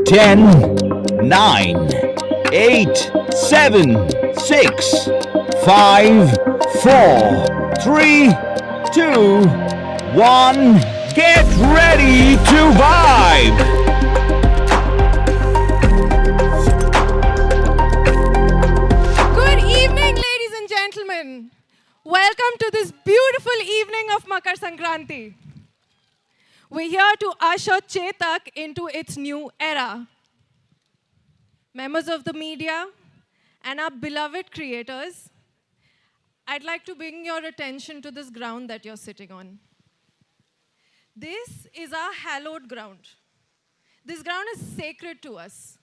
10, 9, 8, 7, 6, 5, 4, 3, 2, 1. Get ready to vibe! Good evening, ladies and gentlemen. Welcome to this beautiful evening of Makar Sankranti. We're here to usher Chetak into its new era. Members of the media and our beloved creators, I'd like to bring your attention to this ground that you're sitting on. This is our hallowed ground. This ground is sacred to us.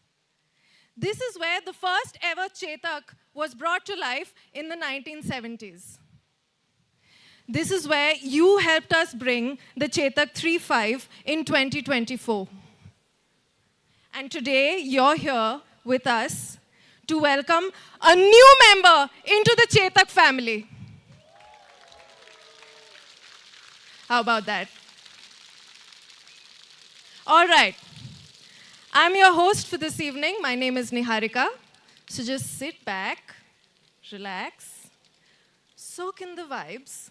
This is where the first ever Chetak was brought to life in the 1970s. This is where you helped us bring the Chetak 3.5 in 2024. And today, you're here with us to welcome a new member into the Chetak family. How about that? All right. I'm your host for this evening. My name is Niharika. So just sit back, relax, soak in the vibes.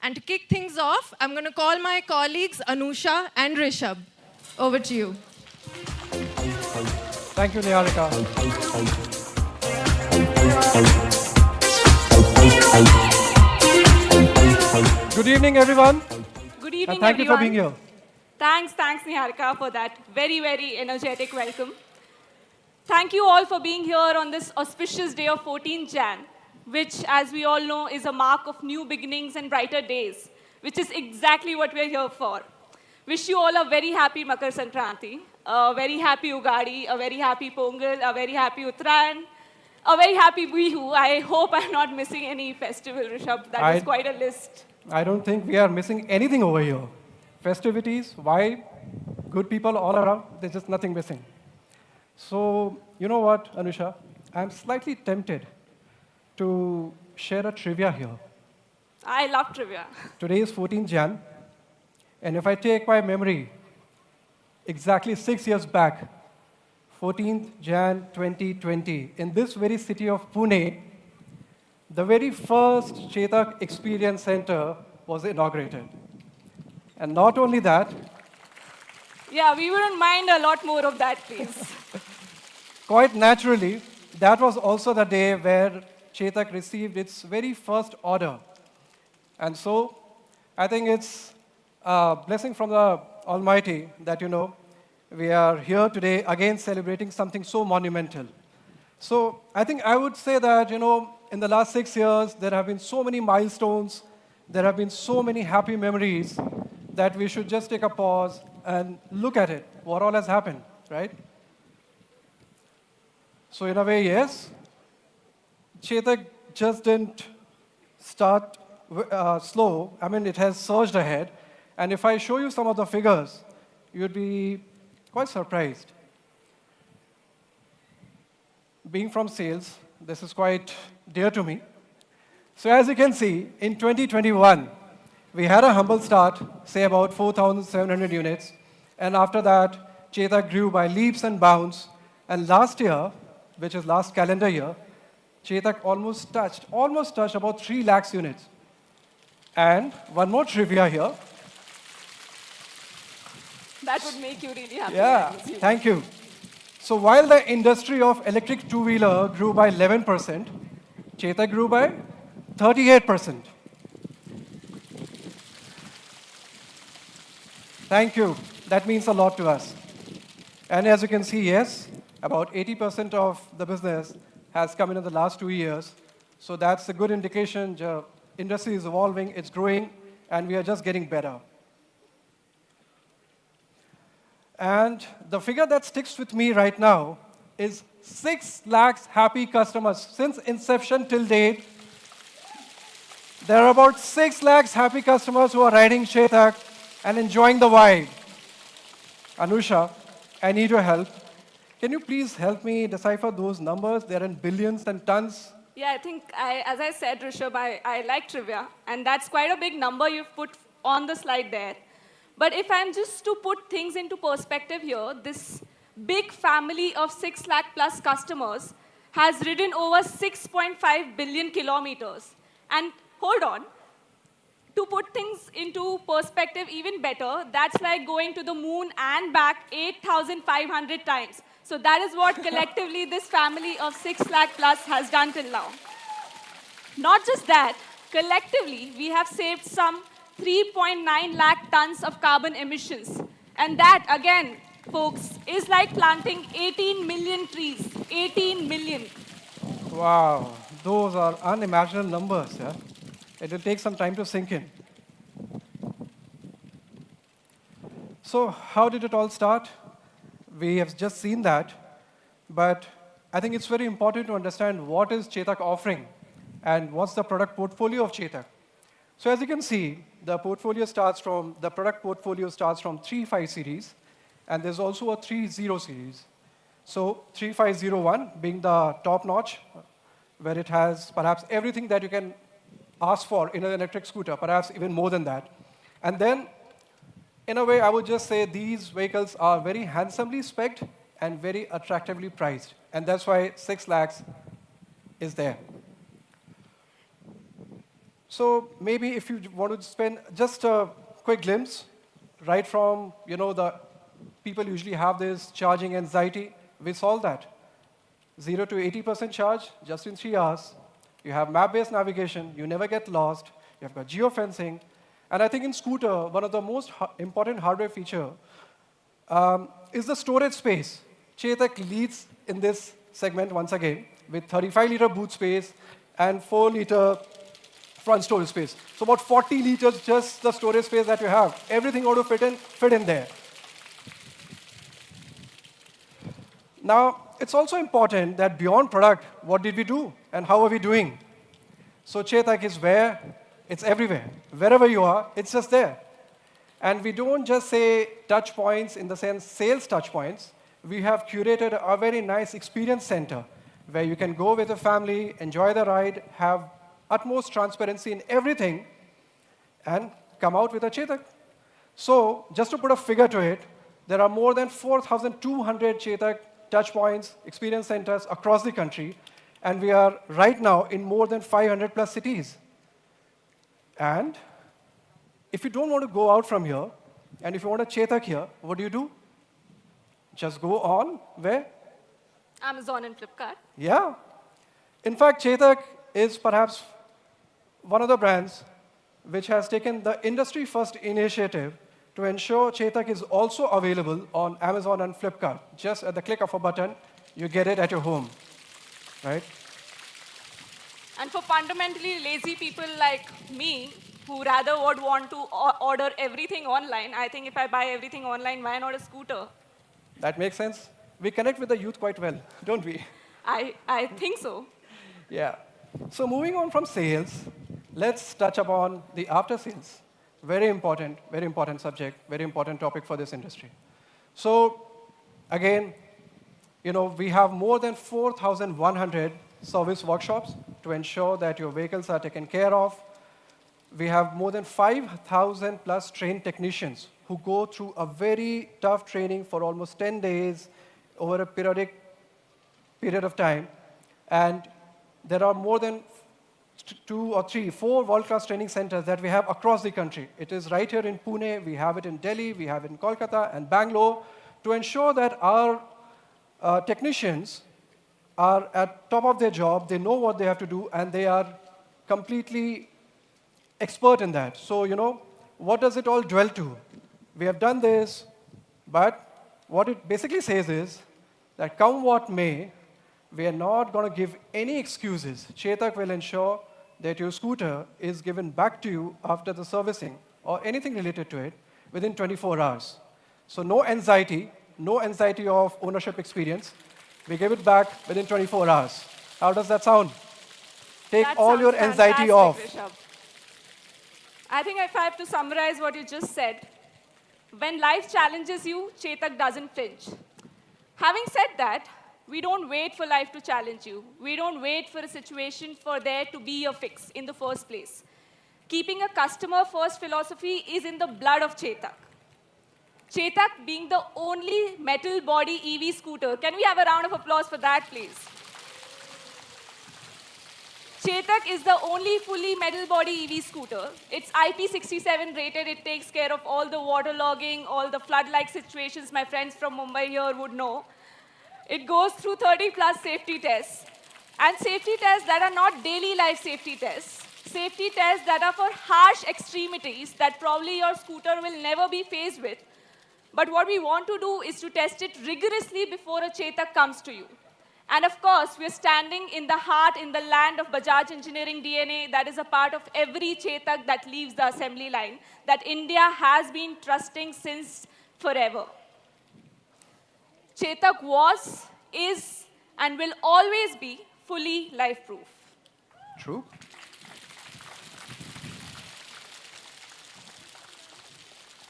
And to kick things off, I'm going to call my colleagues Anusha and Rishabh. Over to you. Thank you, Niharika. Good evening, everyone. Good evening, And thank you for being here. Thanks, Niharika, for that very, very energetic welcome. Thank you all for being here on this auspicious day of 14 Jan, which, as we all know, is a mark of new beginnings and brighter days, which is exactly what we're here for. Wish you all a very happy Makar Sankranti, a very happy Ugadi, a very happy Pongal, a very happy Uttarayan, a very happy Bihu. I hope I'm not missing any festival, Rishabh. That is quite a list. I don't think we are missing anything over here. Festivities, vibe, good people all around, there's just nothing missing. So, you know what, Anusha? I'm slightly tempted to share a trivia here. I love trivia. Today is 14 Jan, and if I take my memory, exactly 6 years back, 14th Jan 2020, in this very city of Pune, the very first Chetak Experience Center was inaugurated. And not only that, Yeah, we wouldn't mind a lot more of that, please. quite naturally, that was also the day where Chetak received its very first order. And so, I think it's a blessing from the Almighty that, we are here today again celebrating something so monumental. So, I think I would say that, in the last 6 years, there have been so many milestones, there have been so many happy memories that we should just take a pause and look at it, what all has happened, right? So in a way, yes, Chetak just didn't start slow. I mean, it has surged ahead. And if I show you some of the figures, you'd be quite surprised. Being from sales, this is quite dear to me. So as you can see, in 2021, we had a humble start, say about 4,700 units. And after that, Chetak grew by leaps and bounds. And last year, which is last calendar year, Chetak almost touched about 3 lakhs units. And one more trivia here. That would make you really happy. Yeah, thank you. So while the industry of electric two-wheeler grew by 11%, Chetak grew by 38%. Thank you. That means a lot to us. And as you can see, yes, about 80% of the business has come in the last 2 years. So that's a good indication the industry is evolving, it's growing, and we are just getting better. And the figure that sticks with me right now is 6 lakhs happy customers. Since inception till date, there are about 6 lakhs happy customers who are riding Chetak and enjoying the vibe. Anusha, I need your help. Can you please help me decipher those numbers? They're in billions and tons. Yeah, I think, as I said, Rishabh, I like trivia. And that's quite a big number you've put on the slide there. But if I'm just to put things into perspective here, this big family of 6 lakh plus customers has ridden over 6.5 billion kilometers. And hold on, to put things into perspective even better, that's like going to the moon and back 8,500 times. So that is what collectively this family of 6 lakh plus has done till now. Not just that, collectively, we have saved some 3.9 lakh tons of carbon emissions. And that, again, folks, is like planting 18 million trees. 18 million. Wow, those are unimaginable numbers. Yeah? It will take some time to sink in. So how did it all start? We have just seen that, but I think it's very important to understand what is Chetak offering and what's the product portfolio of Chetak. So as you can see, the product portfolio starts from 35 series, and there's also a 30 series. So 3501 being the top notch, where it has perhaps everything that you can ask for in an electric scooter, perhaps even more than that. And then, in a way, I would just say these vehicles are very handsomely spec'd and very attractively priced. And that's why 6 lakhs is there. So maybe if you want to spend just a quick glimpse, right from, the people usually have this charging anxiety, we solve that. 0 to 80% charge just in 3 hours. You have map-based navigation, you never get lost, you have got geofencing. And I think in scooter, one of the most important hardware feature is the storage space. Chetak leads in this segment once again with 35-liter boot space and 4-liter front storage space. So about 40 liters just the storage space that you have. Everything ought to fit in there. Now, it's also important that beyond product, what did we do and how are we doing? So Chetak is where? It's everywhere. Wherever you are, it's just there. And we don't just say touch points in the sense sales touch points. We have curated a very nice experience center where you can go with a family, enjoy the ride, have utmost transparency in everything, and come out with a Chetak. So just to put a figure to it, there are more than 4,200 Chetak touch points, experience centers across the country, and we are right now in more than 500 plus cities. And if you don't want to go out from here, and if you want a Chetak here, what do? Just go on where? Amazon and Flipkart. Yeah. In fact, Chetak is perhaps one of the brands which has taken the industry-first initiative to ensure Chetak is also available on Amazon and Flipkart. Just at the click of a button, you get it at your home, right? And for fundamentally lazy people like me, who rather would want to order everything online, I think if I buy everything online, why not a scooter? That makes sense. We connect with the youth quite well, don't we? I think so. Yeah. So moving on from sales, let's touch upon the after sales. Very important subject, very important topic for this industry. So again, we have more than 4,100 service workshops to ensure that your vehicles are taken care of. We have more than 5,000 plus trained technicians who go through a very tough training for almost 10 days over a periodic period of time. And there are more than 4 world-class training centers that we have across the country. It is right here in Pune, we have it in Delhi, we have it in Kolkata and Bangalore, to ensure that our technicians are at top of their job, they know what they have to do, and they are completely expert in that. So, what does it all dwell to? We have done this, but what it basically says is that come what may, we are not going to give any excuses. Chetak will ensure that your scooter is given back to you after the servicing or anything related to it within 24 hours. So no anxiety of ownership experience. We give it back within 24 hours. How does that sound? Take That all your sounds anxiety fantastic, off. Rishabh. I think if I have to summarize what you just said, when life challenges you, Chetak doesn't flinch. Having said that, we don't wait for life to challenge you. We don't wait for a situation for there to be a fix in the first place. Keeping a customer-first philosophy is in the blood of Chetak. Chetak being the only metal body EV scooter. Can we have a round of applause for that, please? Chetak is the only fully metal body EV scooter. It's IP67 rated. It takes care of all the waterlogging, all the flood-like situations my friends from Mumbai here would know. It goes through 30+ safety tests. And safety tests that are not daily life safety tests. Safety tests that are for harsh extremities that probably your scooter will never be faced with. But what we want to do is to test it rigorously before a Chetak comes to you. And of course, we're standing in the heart, in the land of Bajaj engineering DNA that is a part of every Chetak that leaves the assembly line, that India has been trusting since forever. Chetak was, is, and will always be fully life-proof. True.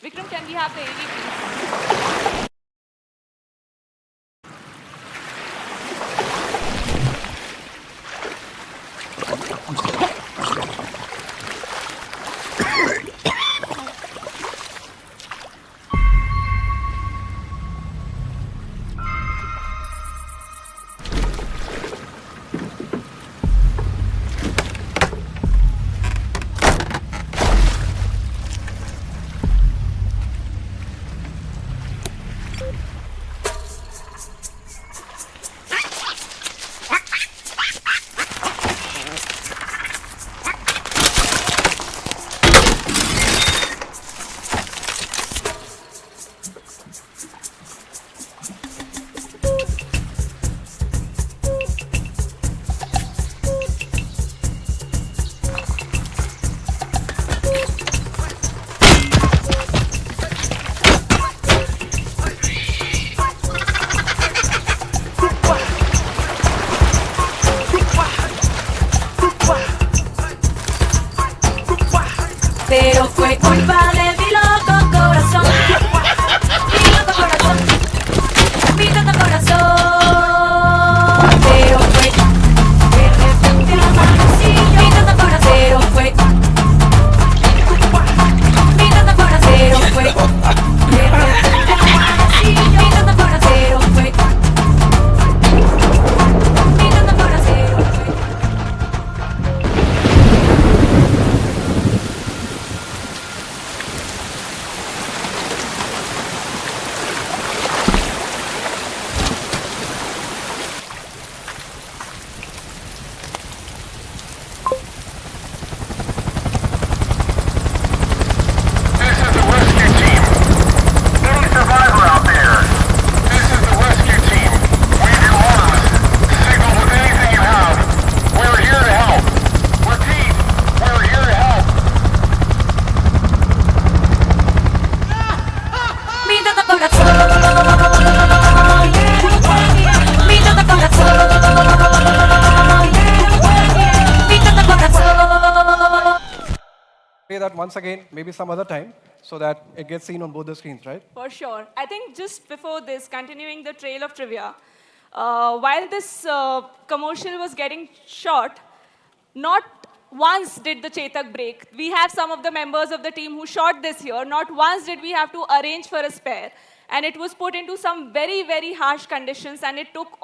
Vikram, can we have the AV, please? Pero fue culpa de mi loco corazón. Mi loco corazón. Mi loco corazón. Pero fue de repente la manecillo. Mi loco corazón. Pero fue. Mi loco corazón. Pero fue de repente la manecillo. Mi loco corazón. Pero fue. Mi loco corazón. Pero fue. Play that once again, maybe some other time, so that it gets seen on both the screens, right? For sure. I think just before this, continuing the trail of trivia, while this commercial was getting shot, not once did the Chetak break. We have some of the members of the team who shot this here. Not once did we have to arrange for a spare. And it was put into some very, very harsh conditions, and it took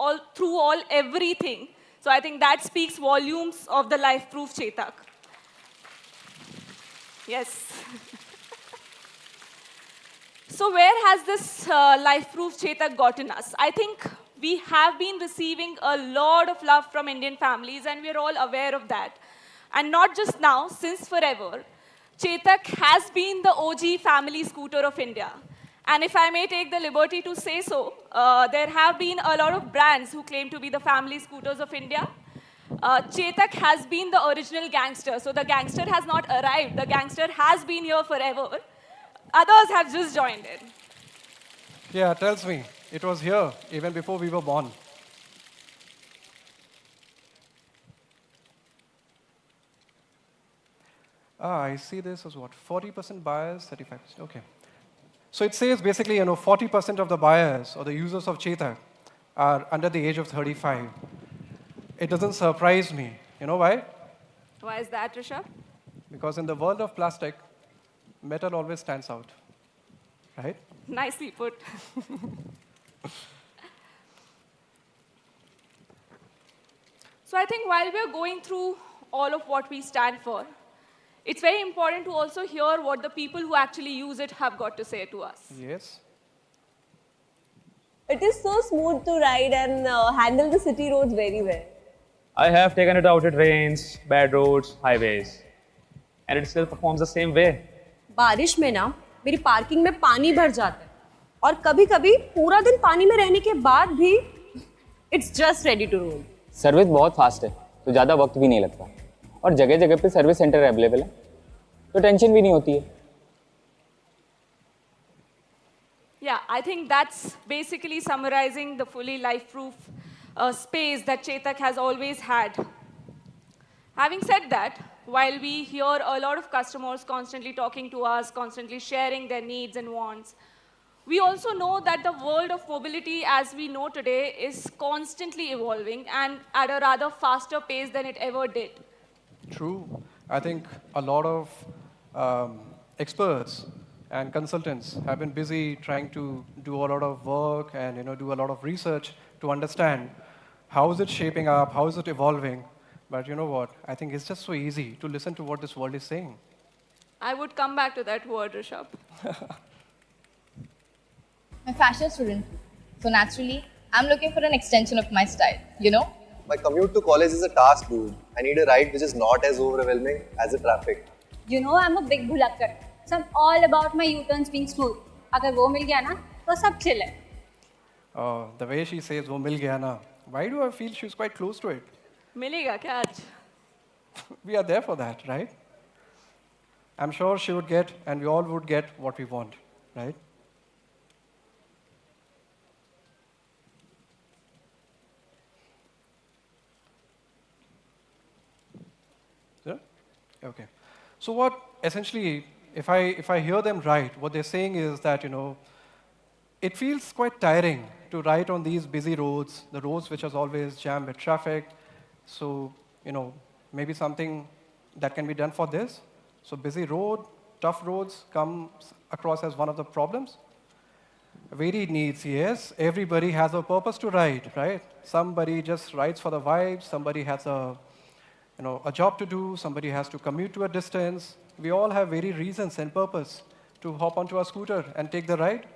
everything. So I think that speaks volumes of the life-proof Chetak. Yes. So where has this life-proof Chetak gotten us? I think we have been receiving a lot of love from Indian families, and we're all aware of that. And not just now, since forever. Chetak has been the OG family scooter of India. And if I may take the liberty to say so, there have been a lot of brands who claim to be the family scooters of India. Chetak has been the original gangster. So the gangster has not arrived. The gangster has been here forever. Others have just joined in. Yeah, tells me it was here even before we were born. I see this as what? 40% buyers, 35%. Okay. So it says basically, 40% of the buyers or the users of Chetak are under the age of 35. It doesn't surprise me. You know why? Why is that, Rishabh? Because in the world of plastic, metal always stands out, right? Nicely put. So I think while we're going through all of what we stand for, it's very important to also hear what the people who actually use it have got to say to us. Yes. It is so smooth to ride and handle the city roads very well. I have taken it out. It rains, bad roads, highways, and it still performs the same way. बारिश में ना मेरी parking में पानी भर जाता है और कभी-कभी पूरा दिन पानी में रहने के बाद भी it's just ready to roll. Service बहुत फास्ट है तो ज़्यादा वक्त भी नहीं लगता और जगह जगह पे सर्विस सेंटर अवेलेबल है तो टेंशन भी नहीं होती है. Yeah, I think that's basically summarizing the fully life-proof space that Chetak has always had. Having said that, while we hear a lot of customers constantly talking to us, constantly sharing their needs and wants, we also know that the world of mobility as we know today is constantly evolving and at a rather faster pace than it ever did. True. I think a lot of experts and consultants have been busy trying to do a lot of work and do a lot of research to understand how is it shaping up, how is it evolving. But you know what? I think it's just so easy to listen to what this world is saying. I would come back to that word, Rishabh. I'm a fashion student, so naturally, I'm looking for an extension of my style, you know? My commute to college is a task, dude. I need a ride which is not as overwhelming as the traffic. You know, I'm a big bhulakkar. So I'm all about my U-turns being smooth. अगर वो मिल गया ना, तो सब chill है. The way she says, "वो मिल गया ना," why do I feel she's quite close to it? Milega kya aaj? We are there for that, right? I'm sure she would get, and we all would get what we want, right? Yeah? Okay. So what essentially, if I hear them right, what they're saying is that, it feels quite tiring to ride on these busy roads, the roads which are always jammed with traffic. So, maybe something that can be done for this. So busy road, tough roads come across as one of the problems. Varied needs, yes. Everybody has a purpose to ride, right? Somebody just rides for the vibes. Somebody has a job to do. Somebody has to commute to a distance. We all have varied reasons and purpose to hop onto a scooter and take the ride.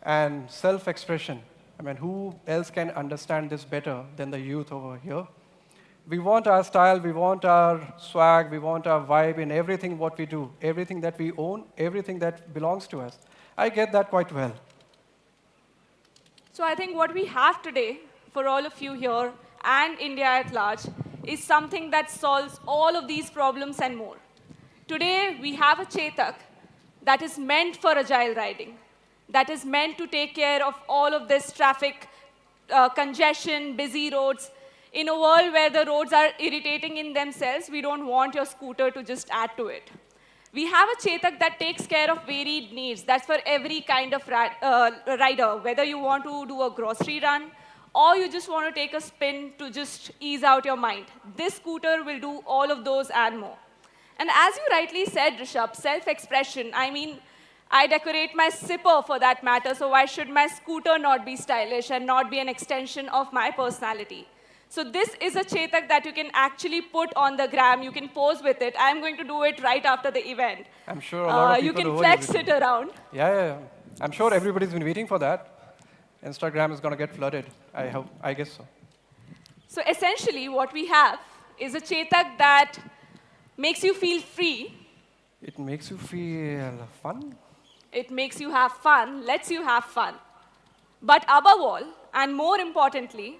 And self-expression. I mean, who else can understand this better than the youth over here? We want our style, we want our swag, we want our vibe in everything what we do, everything that we own, everything that belongs to us. I get that quite well. So I think what we have today for all of you here and India at large is something that solves all of these problems and more. Today we have a Chetak that is meant for agile riding, that is meant to take care of all of this traffic, congestion, busy roads. In a world where the roads are irritating in themselves, we don't want your scooter to just add to it. We have a Chetak that takes care of varied needs. That's for every kind of rider, whether you want to do a grocery run or you just want to take a spin to just ease out your mind. This scooter will do all of those and more. And as you rightly said, Rishabh, self-expression, I mean, I decorate my sipper for that matter, so why should my scooter not be stylish and not be an extension of my personality? So this is a Chetak that you can actually put on the gram. You can pose with it. I'm going to do it right after the event. I'm sure a lot of people you can flex it around. Yeah. I'm sure everybody's been waiting for that. Instagram is going to get flooded. I guess so. So essentially, what we have is a Chetak that makes you feel free. It makes you feel fun. It makes you have fun, lets you have fun. But above all, and more importantly,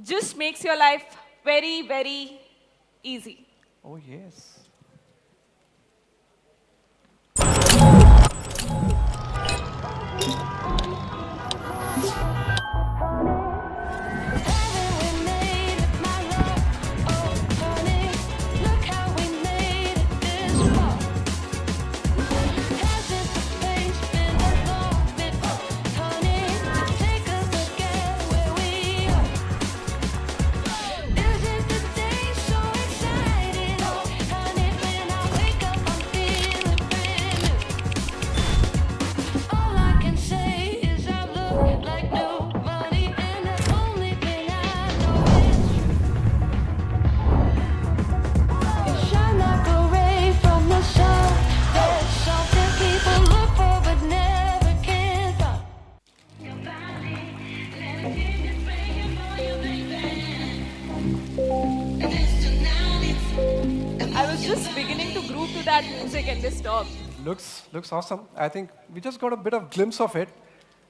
just makes your life very, very easy. Oh, yes. groove to that music and they stopped. Looks awesome. I think we just got a bit of glimpse of it.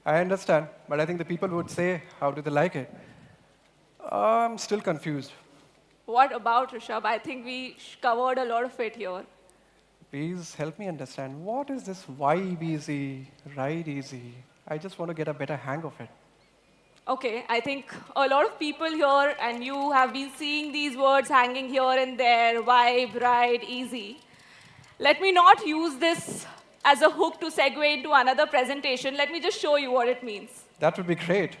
I understand, but I think the people would say, how do they like it? I'm still confused. What about Rishabh? I think we covered a lot of it here. Please help me understand, what is this vibe easy, ride easy? I just want to get a better hang of it. Okay, I think a lot of people here and you have been seeing these words hanging here and there, vibe, ride, easy. Let me not use this as a hook to segue into another presentation. Let me just show you what it means. That would be great.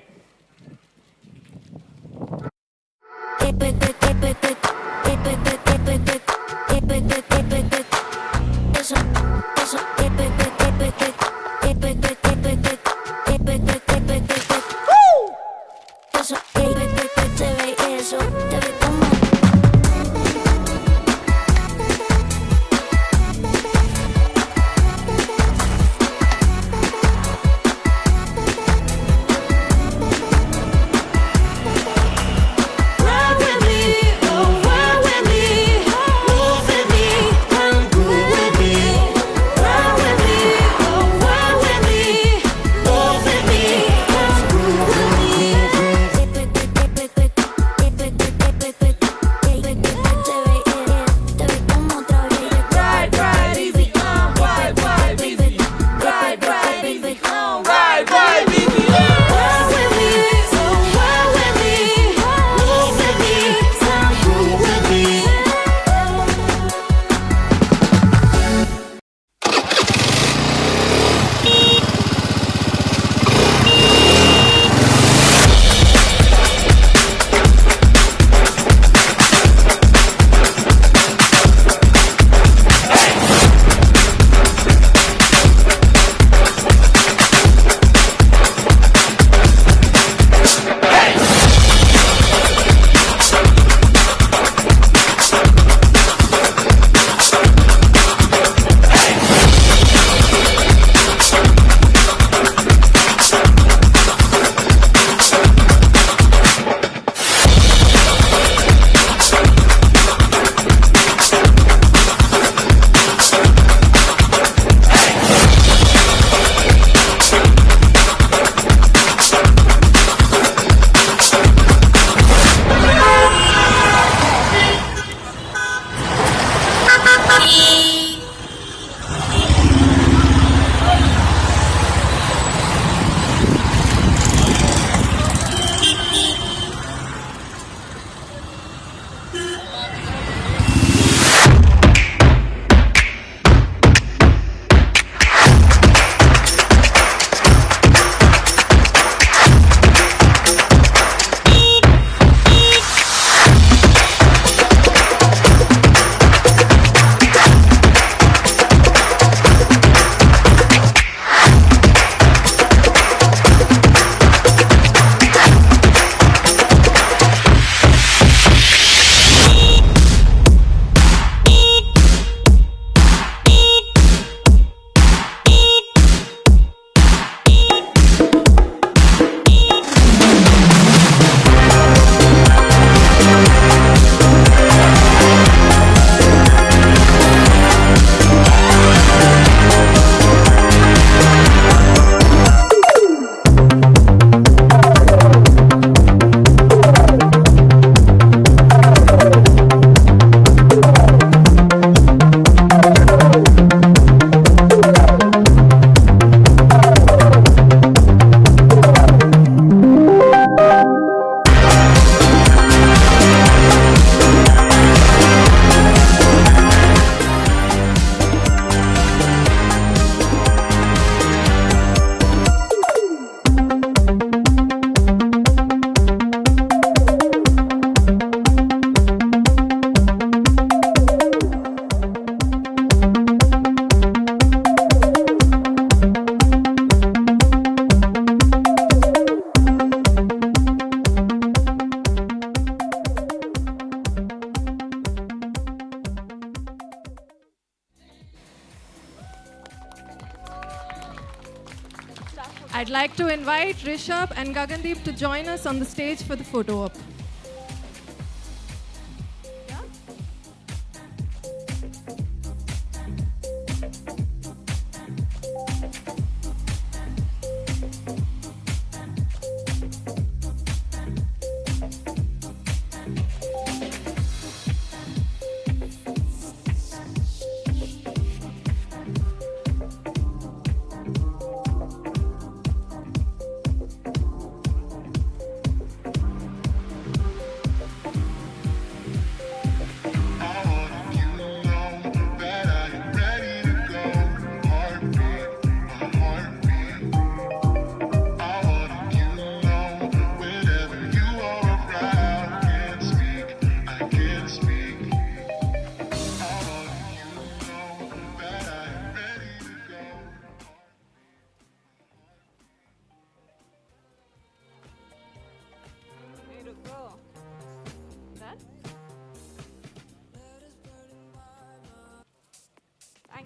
I'd like to invite Rishabh and Gagandeep to join us on the stage for the photo op.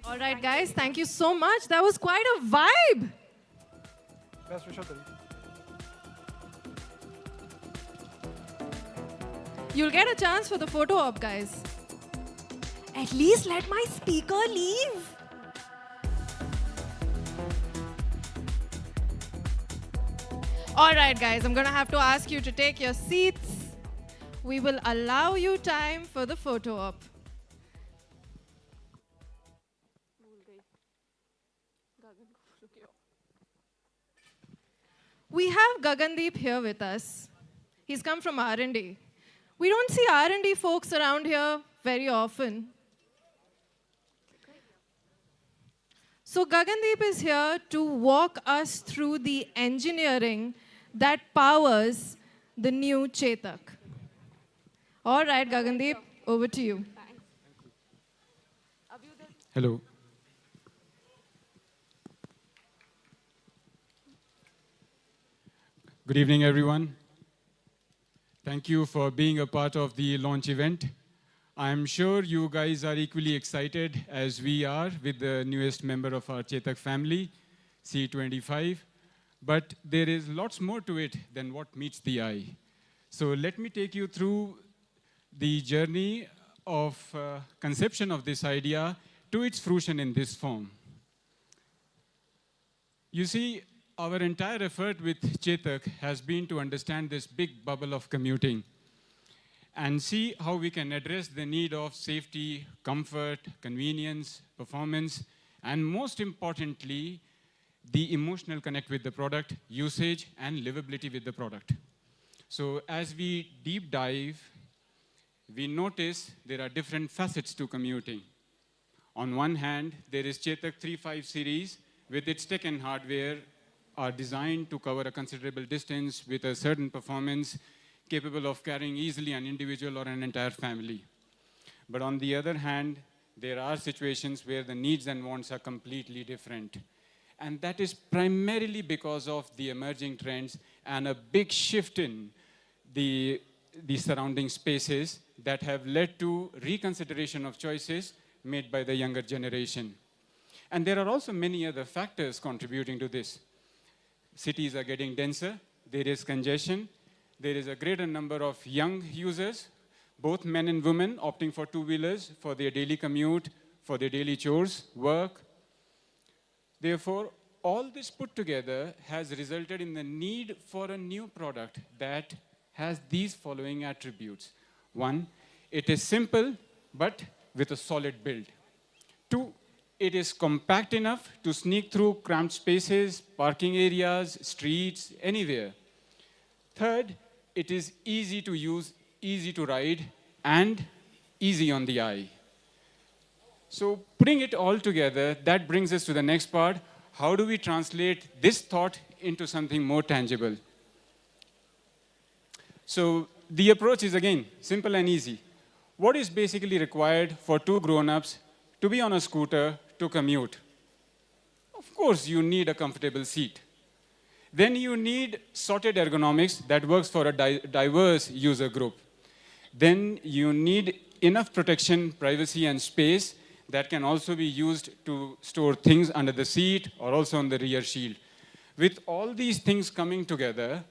All right, guys, thank you so much. That was quite a vibe. Best wishes, Devi. You'll get a chance for the photo op, guys. At least let my speaker leave. All right, guys, I'm going to have to ask you to take your seats. We will allow you time for the photo op. We have Gagandeep here with us. He's come from R&D. We don't see R&D folks around here very often. So Gagandeep is here to walk us through the engineering that powers the new Chetak. All right, Gagandeep, over to you. Hello. Good evening, everyone. Thank you for being a part of the launch event. I'm sure you guys are equally excited as we are with the newest member of our Chetak family, C25. But there is lots more to it than what meets the eye. So let me take you through the journey of conception of this idea to its fruition in this form. You see, our entire effort with Chetak has been to understand this big bubble of commuting and see how we can address the need of safety, comfort, convenience, performance, and most importantly, the emotional connect with the product, usage, and livability with the product. So as we deep dive, we notice there are different facets to commuting. On one hand, there is Chetak 3.5 series with its tech and hardware are designed to cover a considerable distance with a certain performance capable of carrying easily an individual or an entire family. But on the other hand, there are situations where the needs and wants are completely different. And that is primarily because of the emerging trends and a big shift in the surrounding spaces that have led to reconsideration of choices made by the younger generation. And there are also many other factors contributing to this. Cities are getting denser, there is congestion, there is a greater number of young users, both men and women opting for two-wheelers for their daily commute, for their daily chores, work. Therefore, all this put together has resulted in the need for a new product that has these following attributes. One, it is simple, but with a solid build. Two, it is compact enough to sneak through cramped spaces, parking areas, streets, anywhere. Third, it is easy to use, easy to ride, and easy on the eye. So putting it all together, that brings us to the next part. How do we translate this thought into something more tangible? So the approach is, again, simple and easy. What is basically required for two grown-ups to be on a scooter to commute? Of course, you need a comfortable seat. Then you need sorted ergonomics that works for a diverse user group. Then you need enough protection, privacy, and space that can also be used to store things under the seat or also on the rear shield. With all these things coming together,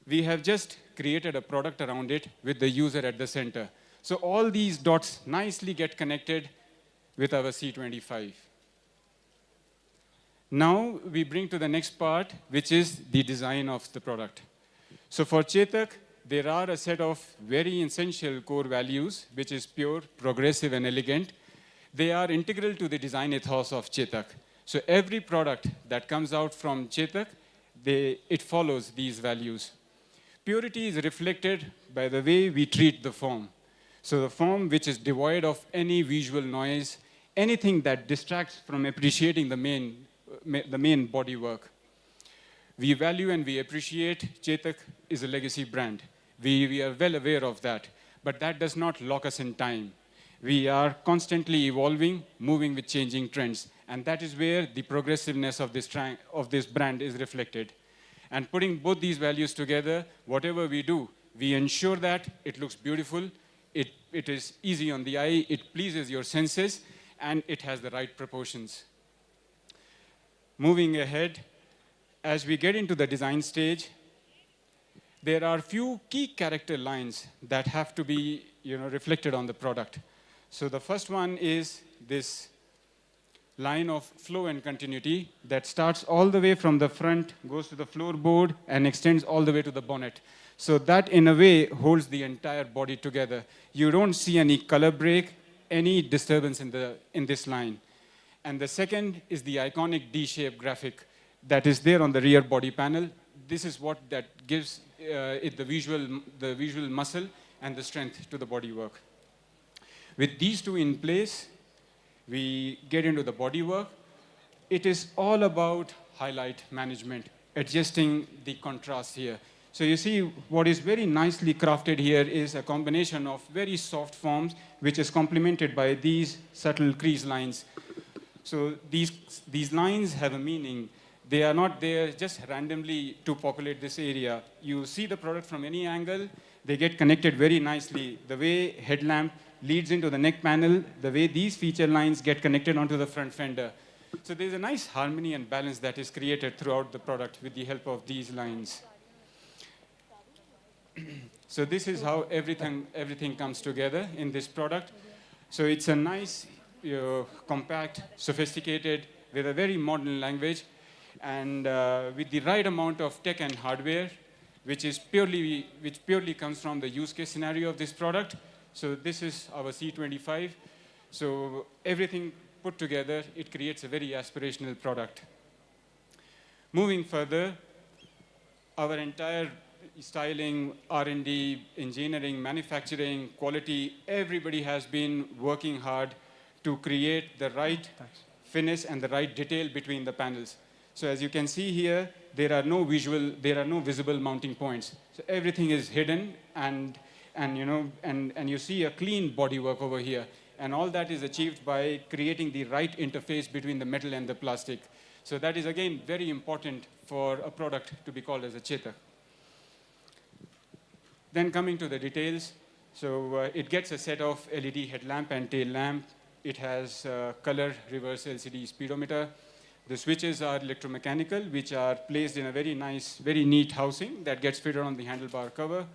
we have just created a product around it with the user at the center. So all these dots nicely get connected with our C25. Now we bring to the next part, which is the design of the product. So for Chetak, there are a set of very essential core values, which is pure, progressive, and elegant. They are integral to the design ethos of Chetak. So every product that comes out from Chetak, it follows these values. Purity is reflected by the way we treat the form. So the form which is devoid of any visual noise, anything that distracts from appreciating the main bodywork. We value and we appreciate Chetak is a legacy brand. We are well aware of that, but that does not lock us in time. We are constantly evolving, moving with changing trends, and that is where the progressiveness of this brand is reflected. And putting both these values together, whatever we do, we ensure that it looks beautiful, it is easy on the eye, it pleases your senses, and it has the right proportions. Moving ahead, as we get into the design stage, there are few key character lines that have to be reflected on the product. So the first one is this line of flow and continuity that starts all the way from the front, goes to the floorboard, and extends all the way to the bonnet. So that, in a way, holds the entire body together. You don't see any color break, any disturbance in this line. And the second is the iconic D-shaped graphic that is there on the rear body panel. This is what that gives it the visual muscle and the strength to the bodywork. With these two in place, we get into the bodywork. It is all about highlight management, adjusting the contrast here. So you see, what is very nicely crafted here is a combination of very soft forms, which is complemented by these subtle crease lines. So these lines have a meaning. They are not there just randomly to populate this area. You see the product from any angle, they get connected very nicely. The way headlamp leads into the neck panel, the way these feature lines get connected onto the front fender. So there's a nice harmony and balance that is created throughout the product with the help of these lines. So this is how everything comes together in this product. So it's a nice, compact, sophisticated, with a very modern language, and with the right amount of tech and hardware, which purely comes from the use case scenario of this product. So this is our C25. So everything put together, it creates a very aspirational product. Moving further, our entire styling, R&D, engineering, manufacturing, quality, everybody has been working hard to create the right finish and the right detail between the panels. So as you can see here, there are no visible mounting points. So everything is hidden, and you see a clean bodywork over here. And all that is achieved by creating the right interface between the metal and the plastic. So that is, again, very important for a product to be called as a Chetak. Then coming to the details, so it gets a set of LED headlamp and tail lamp. It has color reverse LCD speedometer. The switches are electromechanical, which are placed in a very nice, very neat housing that gets fitted on the handlebar cover.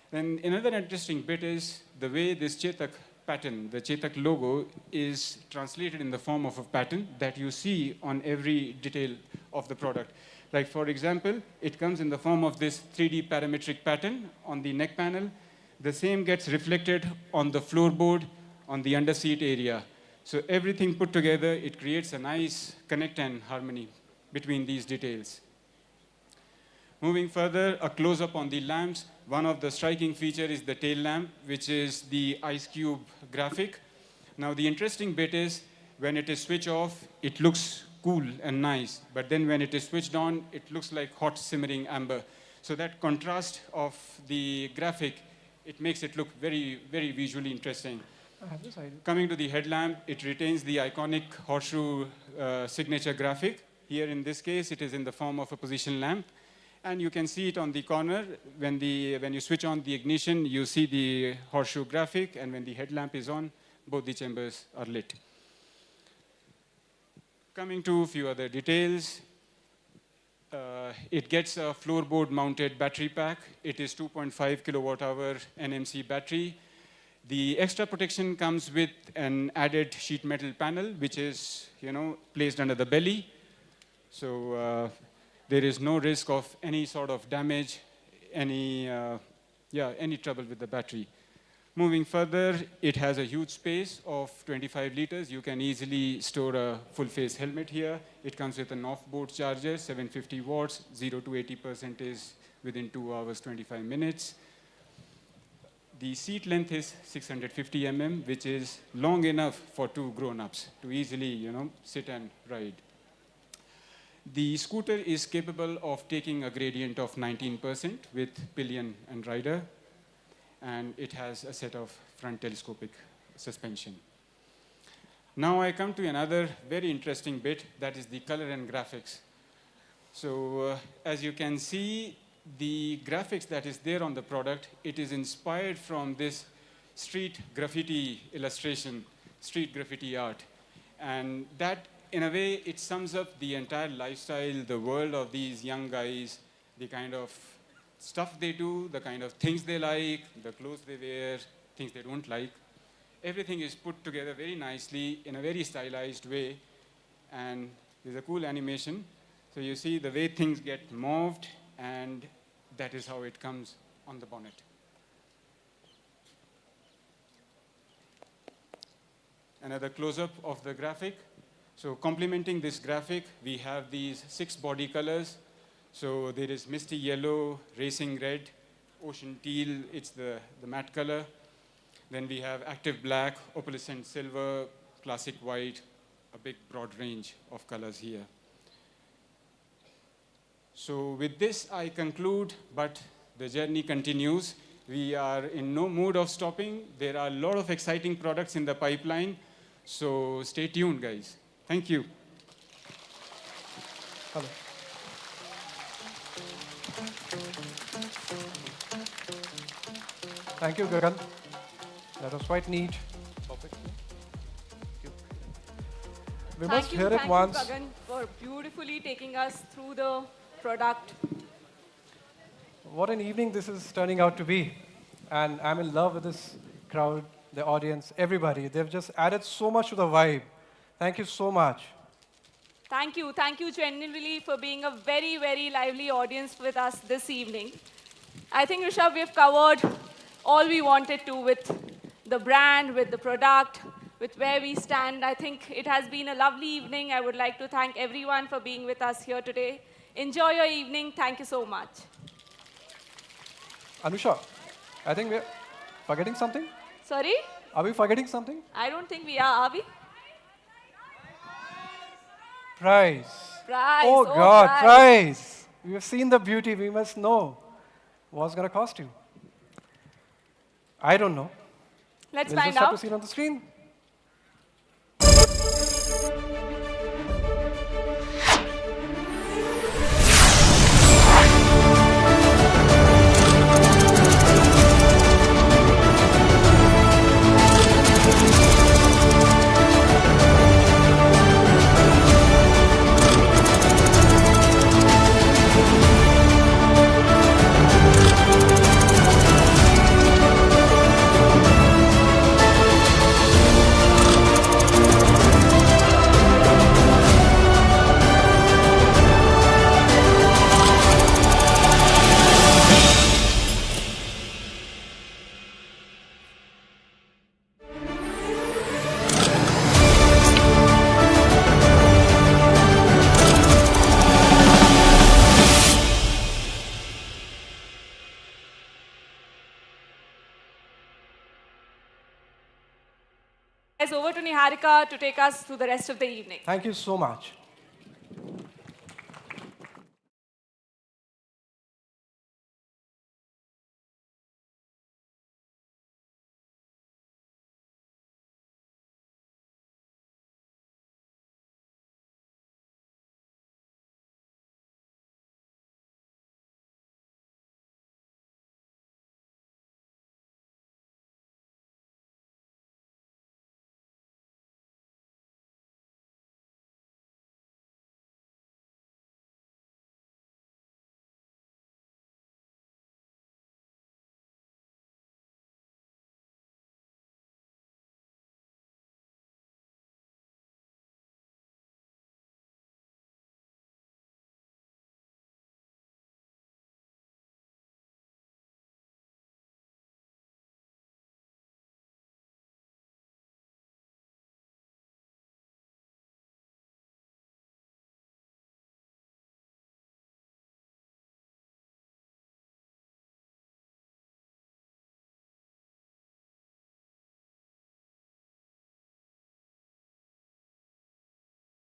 Then another interesting bit is the way this Chetak pattern, the Chetak logo, is translated in the form of a pattern that you see on every detail of the product. Like, for example, it comes in the form of this 3D parametric pattern on the neck panel. The same gets reflected on the floorboard, on the underseat area. So everything put together, it creates a nice connect and harmony between these details. Moving further, a close-up on the lamps. One of the striking features is the tail lamp, which is the ice cube graphic. Now, the interesting bit is when it is switched off, it looks cool and nice. But then when it is switched on, it looks like hot simmering amber. So that contrast of the graphic, it makes it look very, very visually interesting. Coming to the headlamp, it retains the iconic horseshoe signature graphic. Here in this case, it is in the form of a position lamp. And you can see it on the corner. When you switch on the ignition, you see the horseshoe graphic. And when the headlamp is on, both the chambers are lit. Coming to a few other details, it gets a floorboard mounted battery pack. It is 2.5 kilowatt hour NMC battery. The extra protection comes with an added sheet metal panel, which is placed under the belly. So there is no risk of any sort of damage, any trouble with the battery. Moving further, it has a huge space of 25 liters. You can easily store a full-face helmet here. It comes with an off-board charger, 750 watts, 0 to 80% is within 2 hours, 25 minutes. The seat length is 650 mm, which is long enough for 2 grown-ups to easily, sit and ride. The scooter is capable of taking a gradient of 19% with pillion and rider, and it has a set of front telescopic suspension. Now I come to another very interesting bit, that is the color and graphics. So as you can see, the graphics that is there on the product, it is inspired from this street graffiti illustration, street graffiti art. And that, in a way, it sums up the entire lifestyle, the world of these young guys, the kind of stuff they do, the kind of things they like, the clothes they wear, things they don't like. Everything is put together very nicely in a very stylized way. And there's a cool animation. So you see the way things get moved, and that is how it comes on the bonnet. Another close-up of the graphic. So complementing this graphic, we have these 6 body colors. So there is misty yellow, racing red, ocean teal, it's the matte color. Then we have active black, opalescent silver, classic white, a big broad range of colors here. So with this, I conclude, but the journey continues. We are in no mood of stopping. There are a lot of exciting products in the pipeline. So stay tuned, guys. Thank you. Hello. Thank you, Gagan. That was quite neat. Perfect. We must hear it once. Thank you, Gagan, for beautifully taking us through the product. What an evening this is turning out to be. And I'm in love with this crowd, the audience, everybody. They've just added so much to the vibe. Thank you so much. Thank you genuinely for being a very, very lively audience with us this evening. I think, Rishabh, we've covered all we wanted to with the brand, with the product, with where we stand. I think it has been a lovely evening. I would like to thank everyone for being with us here today. Enjoy your evening. Thank you so much. Anusha, I think we're forgetting something. Sorry? Are we forgetting something? I don't think we are we? Prize. Prize. Oh God, prize. We have seen the beauty. We must know what's going to cost you. I don't know. Let's We'll find just have out. to see it on the screen. Over to Niharika to take us through the rest of the evening. Thank you so much.